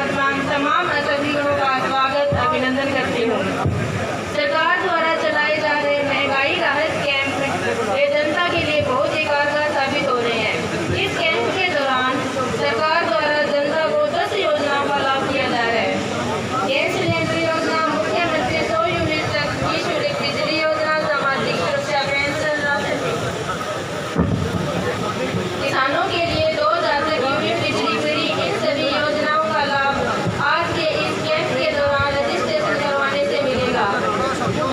तमाम अतिथिगणों का स्वागत अभिनंदन करती हूँ। सरकार द्वारा चलाए जा रहे महंगाई राहत कैंप ये जनता के लिए बहुत ही कारगर साबित हो रहे हैं। इस कैंप के दौरान सरकार द्वारा जनता को 10 योजनाओं का लाभ दिया जा रहा है। गैस सिलेंडर योजना, मुख्यमंत्री 100 यूनिट तक निःशुल्क बिजली योजना, सामाजिक सुरक्षा पेंशन राशि, किसानों के लिए 2000 तक यूनिट बिजली फ्री। इन सभी योजनाओं का लाभ आज के इस कैंप के दौरान रजिस्ट्रेशन करवाने से मिलेगा।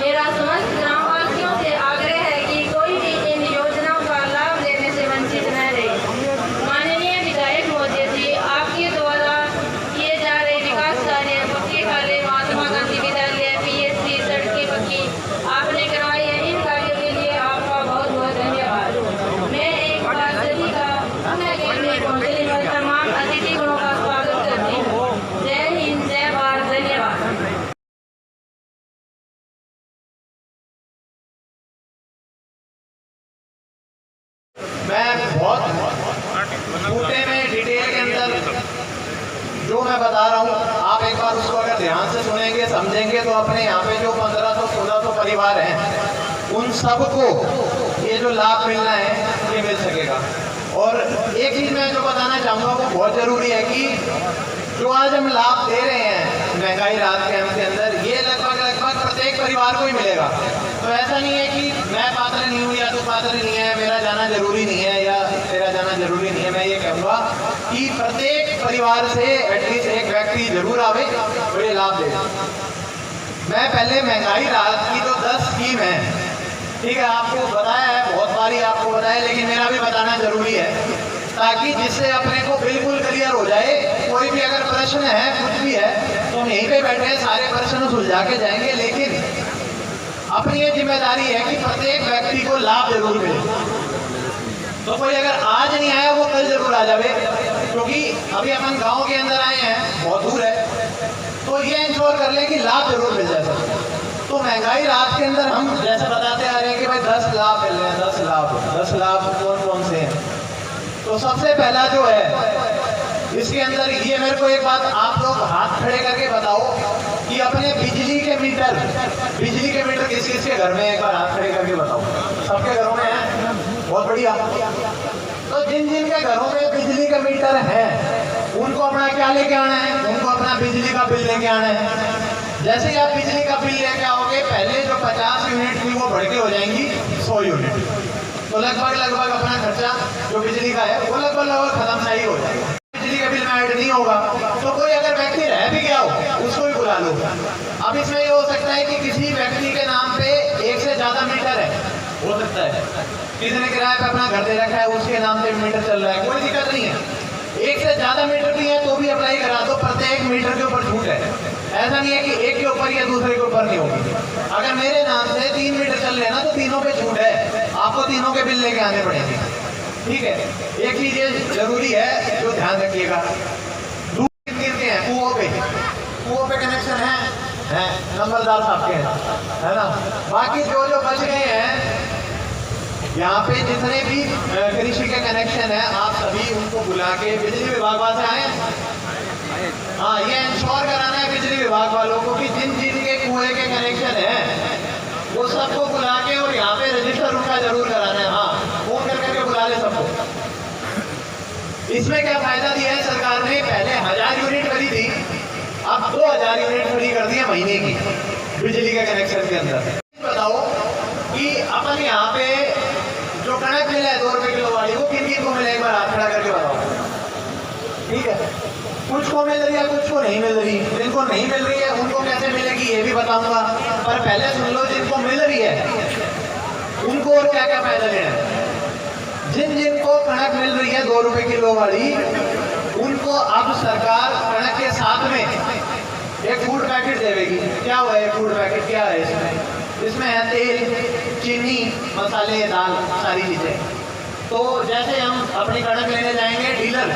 मेरा समस्त ग्रामवासियों से आग्रह है कि कोई भी इन योजनाओं का लाभ लेने से वंचित न रहे। माननीय विधायक महोदय जी, आपके द्वारा किए जा रहे विकास कार्य, पक्के खाले, महात्मा गांधी विद्यालय, पीएचसी, सड़कें पक्की आपने करवाई है। इन कार्यों के लिए आपका बहुत बहुत धन्यवाद। मैं एक बार सभी का अपने कैंप में पहुंचने वाले तमाम अतिथिगणों का स्वागत करती हूँ। जय हिंद, जय भारत, धन्यवाद। मैं बहुत छोटे में डिटेल के अंदर जो मैं बता रहा हूँ, आप एक बार उसको अगर ध्यान से सुनेंगे, समझेंगे तो अपने यहाँ पे जो 1500-1600 परिवार हैं उन सबको ये जो लाभ मिलना है ये मिल सकेगा। और एक चीज़ मैं जो बताना चाहूँगा वो बहुत ज़रूरी है कि जो आज हम लाभ दे रहे हैं महंगाई राहत कैंप के अंदर, ये लगभग प्रत्येक परिवार को ही मिलेगा। तो ऐसा नहीं है कि मैं पात्र नहीं हूँ या तू पात्र नहीं है, मेरा जाना जरूरी नहीं है या तेरा जाना जरूरी नहीं है। मैं ये कहूँगा कि प्रत्येक परिवार से एटलीस्ट एक व्यक्ति जरूर आवे और ये लाभ दे। मैं पहले महंगाई राहत की जो 10 स्कीम है, ठीक है, आपको बताया है, बहुत बारी आपको बताया, लेकिन मेरा भी बताना जरूरी है ताकि जिससे अपने को बिल्कुल क्लियर हो जाए। कोई भी अगर प्रश्न है, कुछ भी है, तो हम यहीं पे बैठे हैं, सारे प्रश्न सुलझा के जाएंगे। लेकिन अपनी ये जिम्मेदारी है कि प्रत्येक व्यक्ति को लाभ जरूर मिले। तो कोई अगर आज नहीं आया वो कल जरूर आ जावे, क्योंकि अभी अपन गांव के अंदर आए हैं, बहुत दूर है, तो ये इंश्योर कर लें कि लाभ जरूर मिल जाए सबको। तो महंगाई राहत के अंदर हम जैसे बताते आ रहे हैं कि भाई 10 लाभ मिल रहे हैं, 10 लाभ कौन कौन से हैं। तो सबसे पहला जो है इसके अंदर ये, मेरे को एक बात आप लोग हाथ खड़े करके बताओ कि अपने बिजली के मीटर किस किस के घर में, एक बार हाथ खड़े करके बताओ। सबके घरों में है, बहुत बढ़िया। तो जिन जिन के घरों में बिजली का मीटर है उनको अपना क्या लेके आना है, उनको अपना बिजली का बिल लेके आना है। जैसे ही आप बिजली का बिल लेके आओगे, पहले जो 50 यूनिट थी वो बढ़ के हो जाएंगी 100 यूनिट। तो लगभग अपना खर्चा जो बिजली का है वो लगभग खत्म सही हो जाएगा। बिजली का बिल में ऐड नहीं होगा तो कोई अगर व्यक्ति रह भी गया हो उसको भी बुला लो। अब इसमें ये हो सकता है कि किसी व्यक्ति के नाम पे एक से ज्यादा मीटर है, हो सकता है किसी ने किराए पे अपना घर दे रखा है, उसके नाम पे मीटर चल रहा है, कोई दिक्कत नहीं है। एक से ज्यादा मीटर भी है तो भी अप्लाई करा दो, प्रत्येक मीटर के ऊपर छूट है। ऐसा नहीं है कि एक के ऊपर या दूसरे के ऊपर नहीं होगी। अगर मेरे नाम से 3 मीटर चल रहे हैं ना तो तीनों पे छूट है, आपको तीनों के बिल लेके आने पड़ेंगे, ठीक है। एक चीज ये जरूरी है जो ध्यान रखिएगा, दूर गिरते हैं कुओं पे कनेक्शन है नंबरदार साहब के हैं, है ना। बाकी जो बच गए हैं यहाँ पे जितने भी कृषि के कनेक्शन है, आप सभी उनको बुला के बिजली विभाग वाले आए। हाँ, ये इंश्योर कराना है बिजली विभाग वालों को कि जिन जिन के कुएं के कनेक्शन है वो सबको बुला के और यहाँ पे रजिस्टर उनका जरूर कराना है। हाँ, फोन करके बुला ले सबको। इसमें क्या फायदा दिया है सरकार ने, पहले 1000 यूनिट फ्री थी, अब 2000 यूनिट फ्री कर दी है महीने की बिजली के कनेक्शन के अंदर। बताओ कि अपन यहाँ पे जो कणक मिला है 2 रुपए किलो वाली, वो किन किन को मिले, एक बार हाथ खड़ा करके बताओ, ठीक है। कुछ को मिल रही है, कुछ को नहीं मिल रही। जिनको नहीं मिल रही है उनको कैसे मिलेगी ये भी बताऊंगा, पर पहले सुन लो जिनको मिल रही है उनको और क्या क्या फायदा लेना है। जिन जिनको कणक मिल रही है 2 रुपए किलो वाली, उनको अब सरकार कणक के साथ में एक फूड पैकेट देगी। क्या हुआ है फूड पैकेट, क्या है इसमें है तेल, चीनी, मसाले, दाल, सारी चीजें। तो जैसे हम अपनी कणक लेने जाएंगे, डीलर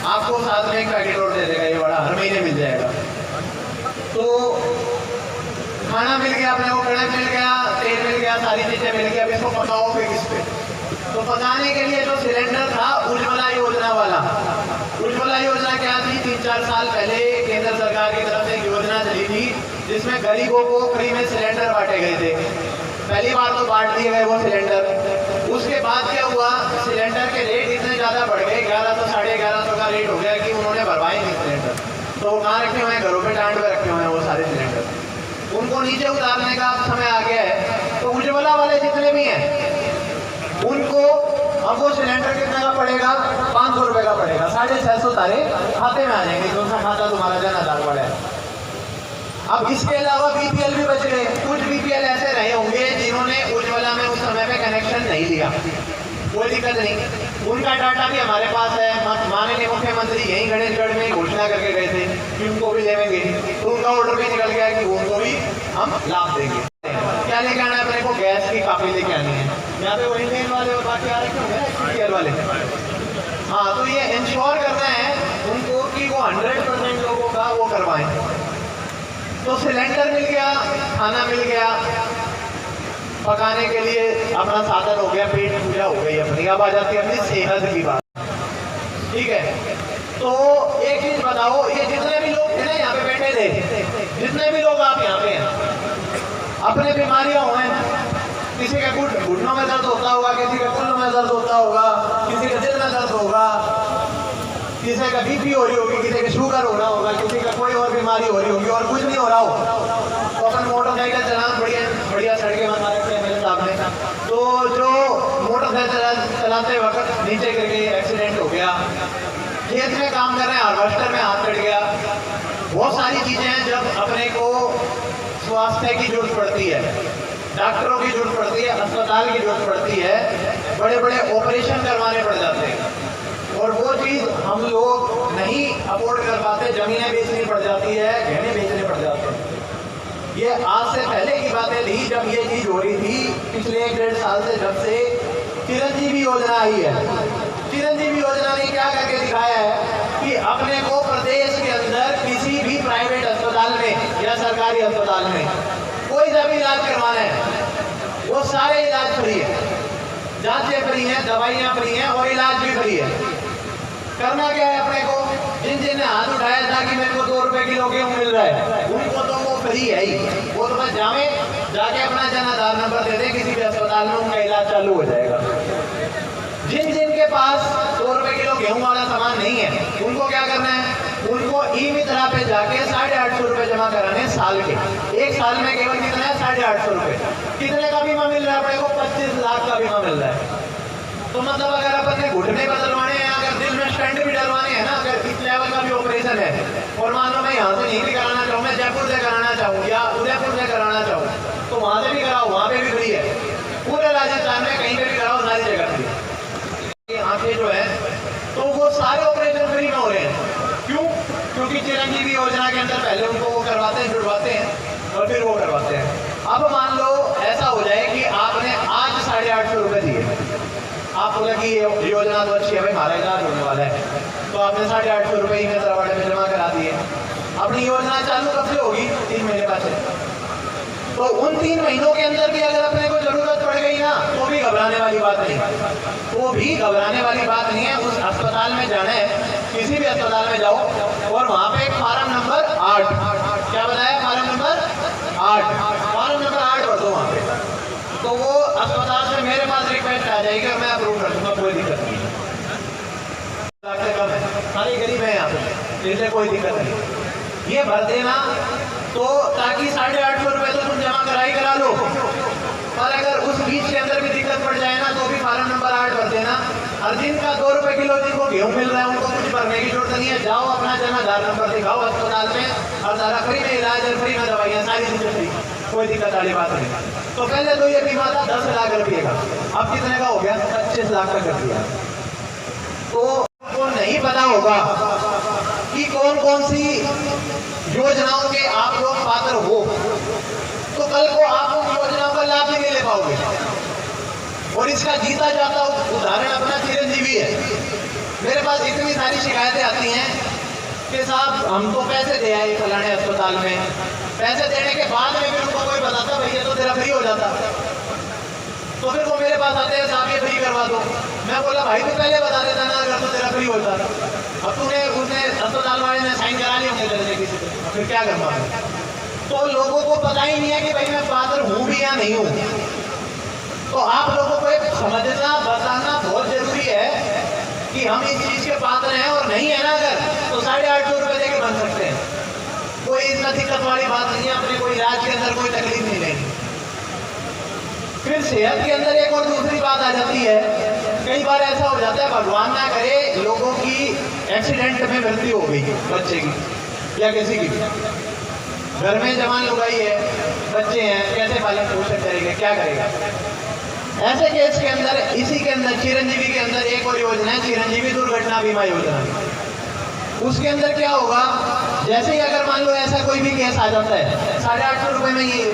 आपको साथ में एक पैकेट और दे देगा, ये बड़ा हर महीने मिल जाएगा। तो खाना मिल गया अपने को, कणक मिल गया, तेल मिल गया, सारी चीजें मिल गई। अब इसको पकाओगे किस पे? तो पकाने के लिए जो सिलेंडर था उज्ज्वला योजना वाला, उज्ज्वला योजना क्या थी, 3-4 साल पहले केंद्र सरकार की तरफ से एक योजना चली थी जिसमें गरीबों को फ्री में सिलेंडर बांटे गए थे। पहली बार तो बांट दिए गए वो सिलेंडर। उसके बाद क्या हुआ, सिलेंडर के रेट इतने ज़्यादा बढ़ गए, 1100 साढ़े 1100 का रेट हो गया कि उन्होंने भरवाए नहीं सिलेंडर। तो वो कहाँ रखे हुए हैं, घरों पे टांड पे रखे हुए हैं वो सारे सिलेंडर। उनको नीचे उतारने का समय आ गया है। तो उज्ज्वला वाले जितने भी हैं उनको अब वो सिलेंडर कितने का पड़ेगा, 500 रुपये का पड़ेगा। 650 तारे खाते में आ जाएंगे, कौन सा खाता तुम्हारा जन आधार कार्ड है। अब इसके अलावा बीपीएल भी बच गए। कुछ बीपीएल ऐसे रहे होंगे जिन्होंने उज्ज्वला में उस समय पे कनेक्शन नहीं लिया, कोई दिक्कत नहीं, उनका डाटा भी हमारे पास है। माननीय मुख्यमंत्री यही गणेशगढ़ में घोषणा करके गए थे कि उनको भी देंगे, तो उनका ऑर्डर भी निकल गया कि उनको भी हम लाभ देंगे। क्या लेके आना है अपने को, गैस की काफी लेके आनी है। यहाँ पे वही इंडियन वाले और बाकी आ रखे होंगे ना बीपीएल वाले। हाँ, तो ये इंश्योर करना है उनको कि वो 100% लोगों का वो करवाएं। तो सिलेंडर मिल गया, खाना मिल गया, पकाने के लिए अपना साधन हो गया, पेट पूजा हो गई अपनी। अब आ जाती है अपनी सेहत की बात, ठीक है। तो एक चीज बताओ, ये जितने भी लोग थे ना यहाँ पे बैठे थे, जितने भी लोग आप यहाँ पे हैं, अपने बीमारियां हुए, किसी के घुटनों में दर्द होता होगा, किसी के कुल्लों में दर्द होता होगा, किसी के दिल में दर्द होगा, किसी का बीपी हो रही होगी, किसी का शुगर हो रहा होगा, किसी का कोई और बीमारी हो रही होगी और कुछ नहीं हो रहा हो, तो अपन मोटरसाइकिल चलाना बढ़िया सड़कें बना रखते हैं मेरे सामने। तो जो मोटरसाइकिल चलाते वक्त नीचे गिर गई, एक्सीडेंट हो गया, खेत में काम कर रहे हैं, हार्वेस्टर में हाथ कट गया, बहुत सारी चीजें हैं जब अपने को स्वास्थ्य की जरूरत पड़ती है, डॉक्टरों की जरूरत पड़ती है, अस्पताल की जरूरत पड़ती है, बड़े बड़े ऑपरेशन करवाने पड़ जाते हैं और वो चीज़ हम लोग नहीं अफोर्ड कर पाते, जमीनें बेचनी पड़ जाती है, गहने बेचने पड़ जाते हैं। ये आज से पहले की बातें थी जब ये चीज़ हो रही थी, पिछले 1-1.5 साल से, जब से चिरंजीवी योजना आई है। चिरंजीवी योजना ने क्या करके दिखाया है कि अपने को प्रदेश के अंदर किसी भी प्राइवेट अस्पताल में या सरकारी अस्पताल में कोई सा भी इलाज करवाना है, वो सारे इलाज फ्री है, जांचें फ्री हैं, दवाइयाँ फ्री हैं और इलाज भी फ्री है। करना क्या है अपने को, जिन ने हाथ उठाया था कि मेरे को 2 रुपए किलो गेहूँ मिल रहा है, उनको तो वो फ्री है ही, वो तो बस जाके अपना जन आधार नंबर दे दें किसी भी अस्पताल में, उनका इलाज चालू हो जाएगा। जिन के पास 2 रुपए किलो गेहूँ वाला सामान नहीं है, उनको क्या करना है, उनको ई-मित्रा पे जाके 850 रुपए जमा कराने साल के। 1 साल में केवल कितना है, 850 रुपए। कितने का बीमा मिल रहा है अपने को, 25 लाख का बीमा मिल रहा है। तो मतलब अगर अपन ने घुटने बदलवाने हैं, अगर दिल में स्टेंट भी डलवाने हैं ना, अगर इस लेवल का भी ऑपरेशन है, और मान लो मैं यहाँ से नहीं भी कराना चाहूँ, मैं जयपुर से कराना चाहूँ या उदयपुर से कराना चाहूँ, तो वहाँ से भी कराओ, वहाँ पे भी फ्री है। पूरे राजस्थान में कहीं पे भी कराओ, सारी जगह फ्री है। आंखें जो है तो वो सारे ऑपरेशन फ्री में हो रहे हैं। क्यों? क्योंकि चिरंजीवी योजना के अंदर पहले उनको वो करवाते हैं, जुड़वाते हैं और फिर वो करवाते हैं। अब मान लो ऐसा हो जाए कि आपने आज 850 रुपये दिए, आप बोला कि ये योजना तो अच्छी है भाई, हमारा इलाज होने वाला है, तो आपने 850 रुपये ही मित्रा वाले में जमा करा दिए। अपनी योजना चालू कब से होगी, 3 महीने बाद से। तो उन 3 महीनों के अंदर भी अगर अपने को जरूरत पड़ गई ना, तो भी घबराने वाली बात नहीं, वो भी घबराने वाली बात नहीं है। उस अस्पताल में जाना है, किसी भी अस्पताल में जाओ और वहाँ पे एक फार्म नंबर 8, क्या बताया, फार्म नंबर 8, फार्म नंबर 8 भर दो वहाँ पे, तो वो अस्पताल से मेरे पास रिक्वेस्ट आ जाएगी और मैं अप्रूव कर दूंगा, कोई दिक्कत नहीं। कम है, सारी गरीब है यहाँ पे, इसलिए कोई दिक्कत नहीं। ये भर देना तो ताकि 850 रुपये तो तुम जमा करा लो, और अगर उस बीच के अंदर भी दिक्कत पड़ जाए ना, तो भी फार्म नंबर 8 भर देना। हर दिन का 2 रुपए किलो जिनको गेहूँ मिल रहा है, उनको कुछ भरने की जरूरत नहीं है। जाओ अपना जन आधार नंबर दिखाओ अस्पताल में, और सारा फ्री में इलाज है, फ्री में दवाइयाँ, सारी चीजें फ्री, कोई दिक्कत वाली बात नहीं। तो पहले तो ये बीमा था 10 लाख रुपये का, अब कितने का हो गया, 25 लाख का कर दिया। तो को नहीं पता होगा कि कौन कौन सी योजनाओं के आप लोग पात्र हो, तो कल को आप उन योजनाओं का लाभ भी नहीं ले पाओगे। और इसका जीता जाता उदाहरण अपना चिरंजीवी है। मेरे पास इतनी सारी शिकायतें आती हैं कि साहब हम तो पैसे दे आए फलाने अस्पताल में, पैसे देने के बाद में भी उनको कोई बताता भैया तो तेरा फ्री हो जाता, तो फिर वो मेरे पास आते हैं, साहब ये फ्री करवा दो। मैं बोला भाई तो पहले बता देता ना, अगर तो तेरा फ्री होता। अब तूने उसने अस्पताल वाले ने साइन करा लिया होंगे दर्जे किसी से, फिर क्या करना है? तो लोगों को पता ही नहीं है कि भाई मैं पात्र हूँ भी या नहीं हूँ। तो आप लोगों को एक समझना बताना बहुत जरूरी है कि हम इस चीज के पात्र हैं, और नहीं है ना अगर तो 850 रुपए देके बन सकते हैं। कोई इतना दिक्कत वाली बात नहीं है, अपने कोई इलाज के अंदर कोई तकलीफ नहीं लेनी। फिर सेहत के अंदर एक और दूसरी बात आ जाती है, कई बार ऐसा हो जाता है, भगवान ना करे लोगों की एक्सीडेंट में मृत्यु हो गई बच्चे की या किसी की, घर में जवान लुगाई है, बच्चे हैं, कैसे पालन पोषण करेंगे, क्या करेगा? ऐसे केस के अंदर इसी के अंदर चिरंजीवी के अंदर एक और योजना है, चिरंजीवी दुर्घटना बीमा योजना। उसके अंदर क्या होगा, जैसे ही अगर मान लो ऐसा कोई भी केस आ जाता है, 850 रुपए में ये,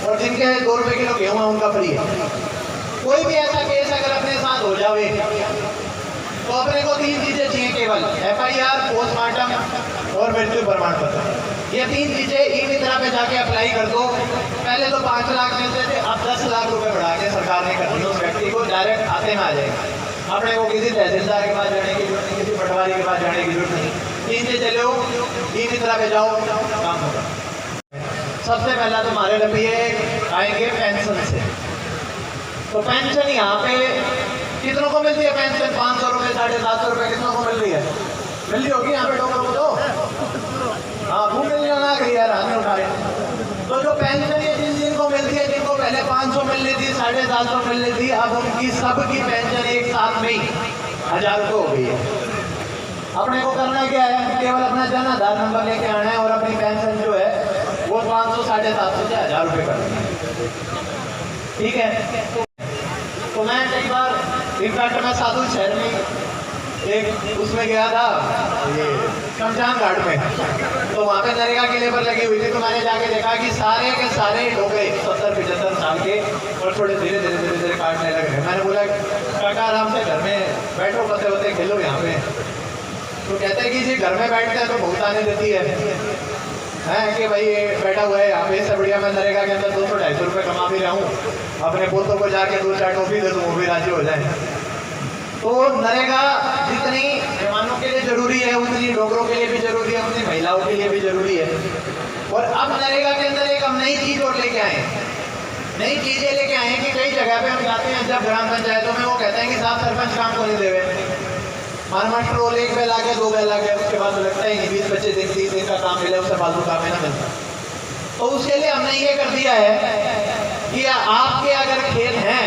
और जिनके 2 रुपए किलो गेहूं है उनका फ्री है। कोई भी ऐसा केस अगर अपने साथ हो जावे तो अपने को 3 चीजें चाहिए केवल, FIR, पोस्टमार्टम और मृत्यु प्रमाण पत्र। ये 3 चीजें ई मित्रा पे जाके अप्लाई कर दो। पहले तो 5 लाख मिलते थे, अब 10 लाख रुपए बढ़ा के सरकार ने कर दिया, उस व्यक्ति को डायरेक्ट खाते में आ जाएगा। अपने को किसी तहसीलदार के पास जाने की जरूरत नहीं, किसी पटवारी के पास जाने की जरूरत नहीं। 3 से चले हो, ई मित्रा पे जाओ, काम होगा। सबसे पहला तुम्हारे रवैये आएंगे पेंशन से। तो पेंशन यहाँ पे कितनों को मिलती है पेंशन? 500 रुपए, 750 रुपए कितनों को मिल रही है? मिल रही होगी यहाँ पे लोगों को तो। हाँ, भूख नहीं ना करिए यार, हाथ में उठाए। तो जो पेंशन ये जिनको मिलती है, जिनको पहले 500 मिल रही थी, 750 मिल रही थी, अब उनकी सबकी पेंशन एक साथ में ही 1000 रुपये हो गई है। अपने को करना क्या है, केवल अपना जन आधार नंबर लेके आना है और अपनी पेंशन जो है वो 500, 750 से 1000 रुपये करनी है। ठीक है। तो मैं कई बार इनफैक्ट मैं साधु शहर में एक उसमें गया था, ये शमशान घाट में, तो वहाँ पे नरेगा की लेबर लगी हुई थी। तो मैंने जाके देखा कि सारे के सारे डोबे 70-75 साल के और थोड़े धीरे धीरे काटने लग रहे। मैंने बोला काका आराम से घर में बैठो, पते होते खेलो यहाँ पे। तो कहते हैं कि जी घर में बैठते हैं तो बहुत आने देती है कि भाई ये बैठा हुआ है यहाँ पे, इससे बढ़िया मैं नरेगा के अंदर 200-250 रुपये कमा भी रहा हूँ, अपने पोतों को जाके 2-4 टॉफी दे दूँ, वो भी राजी हो जाए। तो नरेगा जितनी मेहमानों के लिए जरूरी है, उतनी डोगरों के लिए भी जरूरी है, उतनी महिलाओं के लिए भी जरूरी है। और अब नरेगा के अंदर एक हम नई चीज और लेके आए, नई चीजें लेके आए कि कई जगह पे हम जाते हैं जब ग्राम पंचायतों में, वो कहते हैं कि साहब सरपंच काम को नहीं देवे, मास्टर रोल 1 बैल आ गया, 2 बैल आ गया, उसके बाद लगता ही नहीं 20-25 दिन 30 दिन का काम मिले, उससे फालतू काम ही ना मिलता। तो उसके लिए हमने ये कर दिया है कि आपके अगर खेत हैं,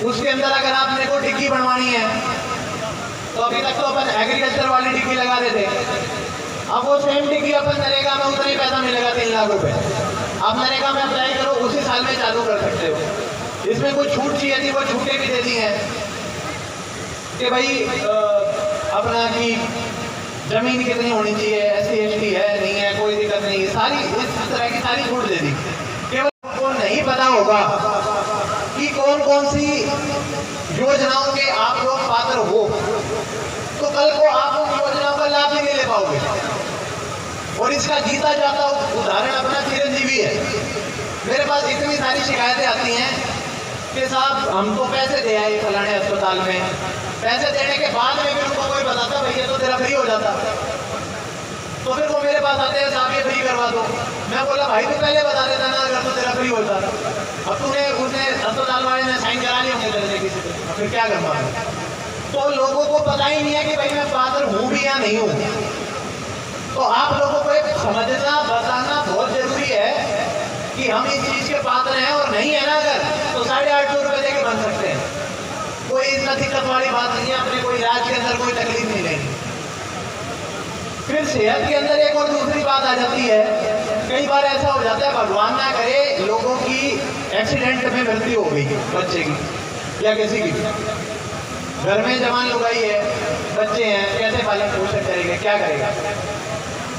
उसके अंदर अगर आपने को डिग्गी बनवानी है, तो अभी तक तो अपन एग्रीकल्चर वाली डिग्गी लगा रहे थे, अब वो सेम डिग्गी अपन नरेगा में उतना ही पैसा मिलेगा, 3 लाख रुपए। आप नरेगा में अप्लाई करो, उसी साल में चालू कर सकते हो। इसमें कुछ छूट चाहिए थी, वो छूटें भी दे दी हैं कि भाई अपना की जमीन कितनी होनी चाहिए, SC ST है नहीं है, कोई दिक्कत नहीं, सारी इस तरह की सारी छूट दे दी। केवल को नहीं पता होगा कि कौन कौन सी योजनाओं के आप लोग पात्र हो, तो कल को आप उन योजनाओं का लाभ भी नहीं ले पाओगे। और इसका जीता जाता उदाहरण अपना चिरंजीवी है। मेरे पास इतनी सारी शिकायतें आती हैं कि साहब हम तो पैसे दे आए फलाने अस्पताल में, पैसे देने के बाद में भी उनको कोई बताता भैया तो तेरा फ्री हो जाता, तो फिर वो मेरे पास आते हैं साहब ये फ्री करवा दो। मैं बोला भाई तू पहले बता देता ना अगर तो तेरा फ्री होता। अब तूने उसने अस्पताल वाले ने साइन करा लिया होंगे दर्जे किसी से, फिर क्या करना है? तो लोगों को पता ही नहीं है कि भाई मैं पात्र हूँ भी या नहीं हूँ। तो आप लोगों को एक समझना बताना बहुत जरूरी है कि हम इस चीज के पात्र हैं, और नहीं है ना अगर तो 850 रुपए देके बन सकते हैं। कोई इतना दिक्कत वाली बात नहीं है, अपने कोई इलाज के अंदर कोई तकलीफ नहीं लेनी। फिर सेहत के अंदर एक और दूसरी बात आ जाती है, कई बार ऐसा हो जाता है, भगवान ना करे लोगों की एक्सीडेंट में मृत्यु हो गई बच्चे की या किसी की, घर में जवान लुगाई है, बच्चे हैं, कैसे पालन पोषण करेंगे, क्या करेगा?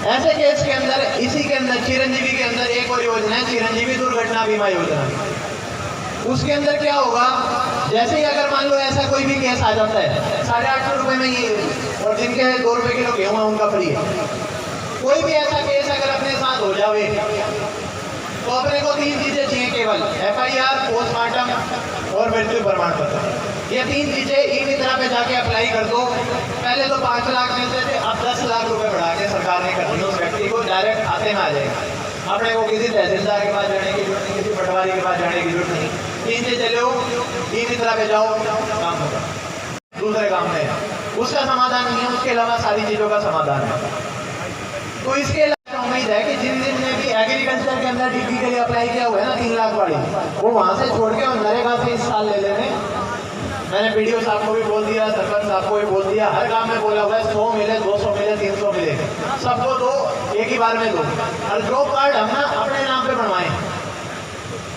ऐसे केस के अंदर इसी के अंदर चिरंजीवी के अंदर एक और योजना है, चिरंजीवी दुर्घटना बीमा योजना। उसके अंदर क्या होगा, जैसे ही अगर मान लो ऐसा कोई भी केस आ जाता है, 850 रुपए में ये, और जिनके 2 रुपए किलो गेहूं है उनका फ्री है। कोई भी ऐसा केस अगर अपने साथ हो जावे तो अपने को 3 चीजें चाहिए केवल, FIR, पोस्टमार्टम और मृत्यु प्रमाण पत्र। ये 3 चीजें ई मित्रा पे जाके अप्लाई कर दो। पहले तो 5 लाख मिलते थे, अब 10 लाख रुपए बढ़ा के सरकार ने कर दिया, उस व्यक्ति को डायरेक्ट खाते में आ जाएगा। अपने को किसी तहसीलदार के पास जाने की जरूरत नहीं, किसी पटवारी के पास जाने की जरूरत नहीं। 3 चीजें लो, ई मित्रा पे जाओ, काम होगा। दूसरे काम में उसका समाधान नहीं है, उसके अलावा सारी चीजों का समाधान है। तो इसके अलावा उम्मीद है कि जिन ने भी एग्रीकल्चर के अंदर डीपी के लिए अप्लाई किया हुआ है ना 3 लाख वाली, वो वहां से छोड़ के और नरेगा से इस साल ले लेने। मैंने वीडियो साहब को भी बोल दिया, सरपंच साहब को भी बोल दिया, हर गांव में बोला हुआ है 100 मिले, 200 मिले, 300 मिले, सबको दो, एक ही बार में दो। और जॉब कार्ड हम ना अपने नाम पे बनवाएं,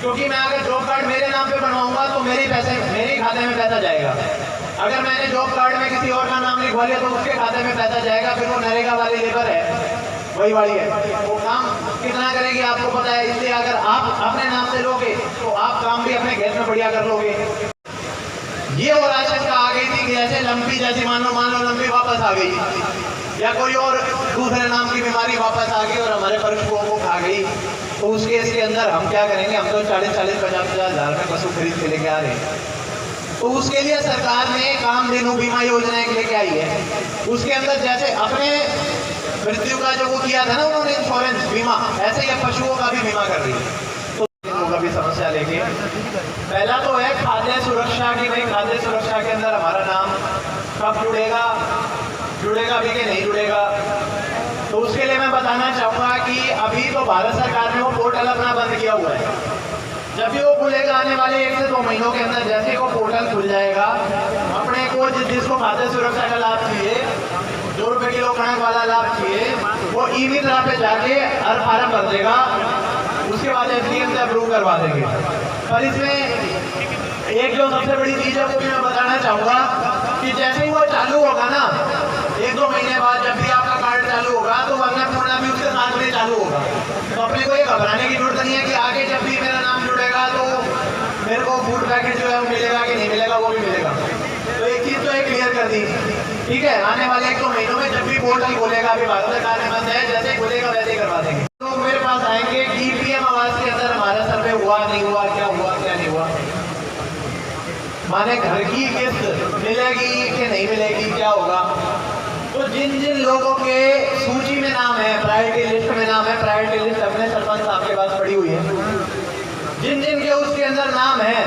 क्योंकि मैं अगर जॉब कार्ड मेरे नाम पे बनवाऊंगा तो मेरे खाते में पैसा जाएगा। अगर मैंने जॉब कार्ड में किसी और का नाम लिखवा लिया तो उसके खाते में पैसा जाएगा, फिर वो नरेगा वाली लेबर है, वही वाली है, वो काम कितना करेगी आपको पता है। इसलिए अगर आप अपने नाम से लोगे तो आप काम भी अपने घर में बढ़िया कर लोगे। ये और आशंका आ गई थी कि ऐसे लंपी जैसी मान लो लंपी वापस आ गई, या कोई और दूसरे नाम की बीमारी वापस आ गई और हमारे पशुओं को खा गई, तो उस केस के अंदर हम क्या करेंगे? हम तो 40-50 हज़ार में पशु खरीद के लेके आ रहे हैं। तो उसके लिए सरकार ने कामधेनु बीमा योजना एक लेके आई है। उसके अंदर जैसे अपने मृत्यु का जो वो किया था ना उन्होंने इंश्योरेंस बीमा, ऐसे ही पशुओं का भी बीमा कर रही है। तो लोगों का भी समस्या लेके पहला तो है खाद्य सुरक्षा की, भाई खाद्य सुरक्षा के अंदर हमारा नाम कब जुड़ेगा भी कि नहीं जुड़ेगा। तो उसके लिए मैं बताना चाहूँगा कि अभी तो भारत सरकार ने वो पोर्टल अपना बंद किया हुआ है। जब भी वो खुलेगा आने वाले 1 से 2 महीनों के अंदर, जैसे वो पोर्टल खुल जाएगा, अपने को जिसको खाद्य सुरक्षा का लाभ चाहिए, 2 रुपये किलो कणक वाला लाभ चाहिए, वो ई मित्रा पे जाके हर फार्म भर देगा, उसके बाद एसडीएम से अप्रूव करवा देंगे। पर इसमें एक जो सबसे बड़ी चीज़ है वो भी मैं बताना चाहूँगा कि जैसे ही वो चालू होगा ना 1-2 महीने बाद, जब भी आपका कार्ड चालू होगा तो अन्नपूर्णा भी उसके साथ में चालू होगा। तो अपने को ये घबराने की जरूरत नहीं है कि आगे जब भी मेरा नाम जुड़ेगा तो मेरे को फूड पैकेट जो है वो मिलेगा कि नहीं मिलेगा, वो भी मिलेगा। तो एक चीज़ तो क्लियर कर दी, ठीक है। आने वाले 1-2 महीनों में जब भी पोर्टल खोलेगा, अभी भारत सरकार ने बंद है, जैसे खुलेगा वैसे ही करवा देंगे। तो मेरे पास आएंगे कि पीएम आवास के अंदर हमारा सर्वे हुआ नहीं हुआ, क्या नहीं हुआ, माने घर की किस्त मिलेगी कि नहीं मिलेगी, क्या होगा। तो जिन लोगों के सूची में नाम है, प्रायोरिटी लिस्ट में नाम है, प्रायोरिटी लिस्ट अपने सरपंच साहब के पास पड़ी हुई है, जिन के उसके अंदर नाम है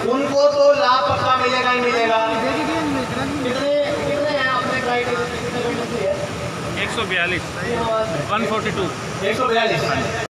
उनको तो लाभ पक्का मिलेगा ही मिलेगा। कितने हैं अपने प्रायोरिटी लिस्ट? 142 142 142